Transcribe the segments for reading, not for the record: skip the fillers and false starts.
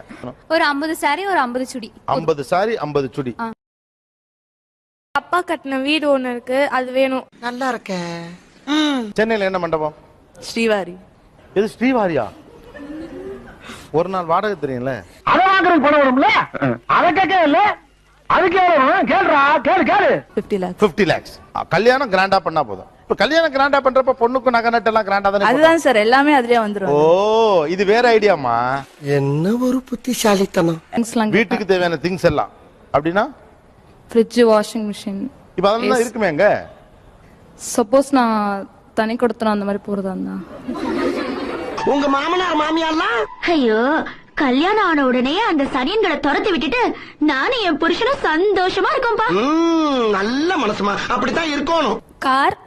என்ன? ஒரு 50 சாரி ஒரு 50 சுடி. 50 சாரி 50 சுடி. அப்பா கட்டின வீடு ஒண்ணு இருக்கு, அது வேணும். நல்லா இருக்க. சென்னையில என்ன மண்டபம்? ஸ்ரீவாரி. இது ஸ்ரீவாரியா? ஒரு நாள் வாடகை தெரியும்ல? அத வாங்குறதுக்கு பணம் வரும்ல, அத கேட்கவே இல்ல. அதுக்கு கேளுடா, கேளு 50 lakhs. 50 lakhs. கல்யாணம் கிராண்டா பண்ணா போதும். இப்ப கல்யாணம் கிராண்டா பண்றப்ப பொண்ணுக்கு நகை நட்டு எல்லாம் கிராண்டா தானே? அதுதான் சார், எல்லாமே அதுலயே வந்துரும். ஓ, இது வேற ஐடியாமா? என்ன ஒரு புத்திசாலித்தனம். வீட்டுக்கு தேவையான திங்ஸ் எல்லாம் அப்படின்னா ஃப்ரிட்ஜ், வாஷிங் மிஷின். இப்ப அதெல்லாம் இருக்குமே எங்க? சப்போஸ் நான் தனி கொடுத்தனா அந்த மாதிரி போறதா இருந்தா. உங்க மாமனார் மாமியார்லாம் ஐயோ, கல்யாணம் ஆன உடனே அந்த சனியன்களை துரத்தி விட்டுட்டு நானும் என் புருஷனும் சந்தோஷமா இருக்கோம்பா. நல்ல மனசுமா, அப்படித்தான் இருக்கணும். கார்,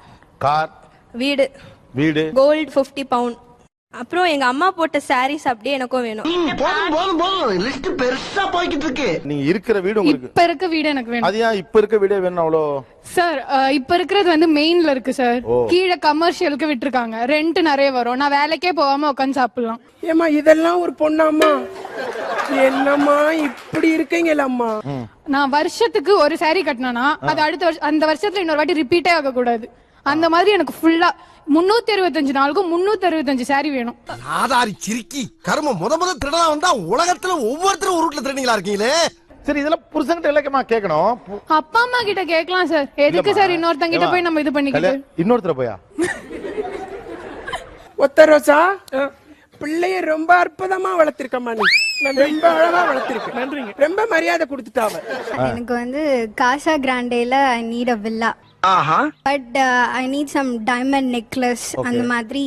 கார், வீடு, வீடு, கோல்டு 50 பவுண்ட். அப்புறம் எங்க அம்மா போட்ட சாரீஸ் அப்படியே எனக்கும் வேணும். போதும் லிஸ்ட் பெருசா போய்கிட்டு இருக்கு. நீங்க இருக்கிற வீடு உங்களுக்கு இப்ப இருக்க வீடு எனக்கு வேணும். அது ஏன் இப்ப இருக்க வீடே வேணும் அவ்வளோ? சார், இப்ப இருக்கிறது வந்து மெயின்ல இருக்கு சார். கீழே கமர்ஷியலுக்கு விட்டுருக்காங்க. ரெண்ட் நிறைய வரும். நான் வேலைக்கே போகாம உட்காந்து சாப்பிடலாம். ஏமா இதெல்லாம் ஒரு பொண்ணாம்மா? என்னம்மா இப்படி இருக்கீங்களம்மா? நான் வருஷத்துக்கு ஒரு சாரி கட்டினா அது அடுத்த வருஷம் அந்த வருஷத்துல இன்னொரு வாட்டி ரிப்பீட்டே ஆக கூடாது. அந்த மாதிரி எனக்கு ஃபுல்லா 365 நாளுக்கும் 365 சாரி வேணும். ஆதாரி சிரிக்கி கரும முத திருடா வந்தா உலகத்துல ஒவ்வொருத்தரும் ஒரு ரூட்ல திருடிங்களா இருக்கீங்களே. சரி, இதெல்லாம் புருஷன்கிட்ட இலக்கமா கேட்கணும். அப்பா அம்மா கிட்ட கேட்கலாம் சார். எதுக்கு சார் இன்னொருத்தங்க கிட்ட போய் நம்ம இது பண்ணிக்கிட்டு? இன்னொருத்தர போயா? ஒத்த ரோசா, பிள்ளைய ரொம்ப அற்புதமா வளர்த்திருக்கம்மா. நீ ரொம்ப அழகா வளர்த்திருக்க. நன்றிங்க. ரொம்ப மரியாதை கொடுத்துட்டாவ. எனக்கு வந்து காசா கிராண்டேல I need a villa. But I need some diamond necklace, அந்த மாதிரி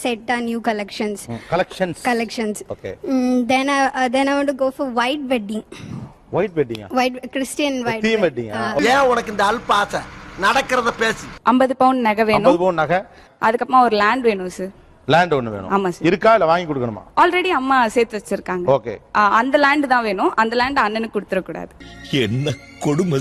செட்டா new collections. Okay. then I want to go for white wedding. White வெட்டிங்கா? white Christian white தீம் வெட்டிங்கா? ஏன் உனக்கு இந்த அல்ப ஆசை? நடக்கிறத பேசி. 50 பவுண்ட் நகை வேணும். 50 பவுன் நகை. அதுக்கப்புறமா ஒரு லேண்ட் வேணும் சார். லேண்ட் ஒன்னு வேணும். ஆமா சார். இருக்கா இல்ல வாங்கி கொடுக்கணுமா? ஆல்ரெடி அம்மா சேர்த்து வச்சிருக்காங்க. ஓகே. அந்த லேண்ட் தான் வேணும். அந்த லேண்ட் அண்ணனுக்கு கொடுத்துட கூடாது. என்ன கொடுமை.